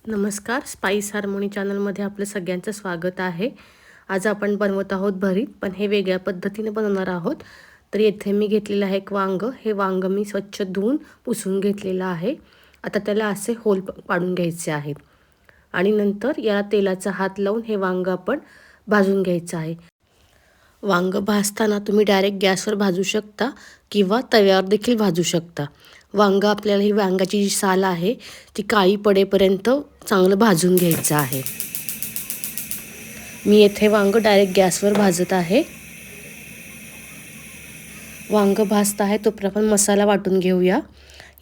नमस्कार, spice harmony चॅनलमध्ये आपलं सगळ्यांचं स्वागत आहे। आज आपण बनवत आहोत भरीत, पण हे वेगळ्या पद्धतीने बनवणार आहोत। तर येथे मी घेतलेलं आहे एक वांग। हे वांग मी स्वच्छ धुवून पुसून घेतलेलं आहे। आता त्याला असे होल पाडून घ्यायचे आहेत आणि नंतर याला तेलाचा हात लावून हे वांग आपण भाजून घ्यायचं आहे। वांग भाजताना तुम्ही डायरेक्ट गॅसवर भाजू शकता किंवा तव्यावर देखील भाजू शकता। वांग आपल्याला ही वांगाची जी साल आहे ती काळी पडेपर्यंत चांगलं भाजून घ्यायचं आहे। मी येथे वांग डायरेक्ट गॅसवर भाजत आहे। वांग भाजत आहे तोपर्यंत आपण मसाला वाटून घेऊया।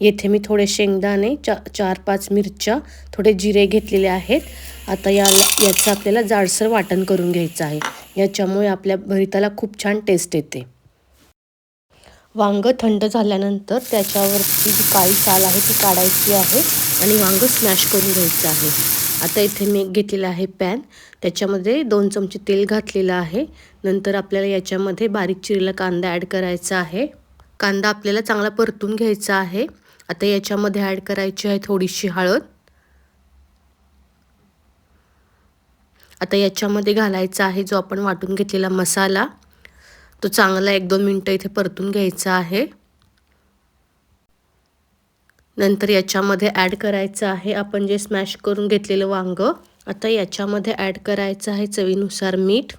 येथे मी थोडे शेंगदाणे, 4-5 मिरच्या, थोडे जिरे घेतलेले आहेत। आता याचं आपल्याला जाडसर वाटण करून घ्यायचं आहे। याच्यामुळे आपल्या भरिताला खूप छान टेस्ट येते। वांग थंड झाल्यानंतर त्याच्यावरची जी काळी साल आहे ती काढायची आहे आणि वांग स्मॅश करून घ्यायचं आहे। आता इथे मी घेतलेला आहे पॅन, त्याच्यामध्ये 2 चमचे तेल घातलेलं आहे। नंतर आपल्याला याच्यामध्ये बारीक चिरलेला कांदा ॲड करायचा आहे। कांदा आपल्याला चांगला परतून घ्यायचा आहे। आता याच्यामध्ये ॲड करायची आहे थोडीशी हळद। आता याच्यामध्ये घालायचा आहे जो आपण वाटून घेतलेला मसाला। तो चांगला 1-2 मिनिटं इथे परतून घ्यायचा आहे। नंतर याच्यामध्ये ॲड करायचं आहे आपण जे स्मॅश करून घेतलेलं वांग। आता याच्यामध्ये ॲड करायचं आहे चवीनुसार मीठ।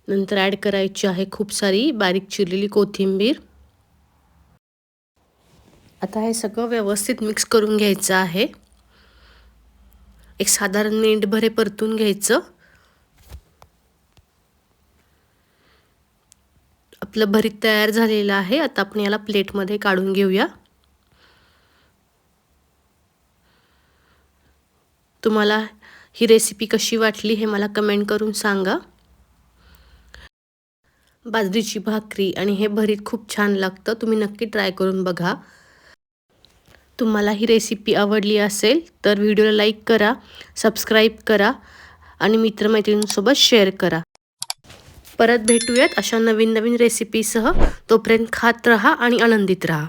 नंतर ॲड करायची आहे खूप सारी बारीक चिरलेली कोथिंबीर। आता हे सगळं व्यवस्थित मिक्स करून घ्यायचं आहे। एक साधारण मिनिटभर परतून घ्यायचं। आपलं भरीत तयार झालेलं आहे। आता आपण याला प्लेटमध्ये काढून घेऊया। तुम्हाला ही रेसिपी कशी वाटली हे मला कमेंट करून सांगा। बाजरीची भाकरी आणि हे भरीत खूप छान लागतं, तुम्ही नक्की ट्राय करून बघा। तुम्हाला ही रेसिपी आवडली असेल तर व्हिडिओला लाईक करा, सबस्क्राईब करा आणि मित्रमैत्रिणींसोबत शेअर करा। परत भेटूयात अशा नवीन रेसिपीसह। तोपर्यंत खात रहा आणि आनंदित रहा।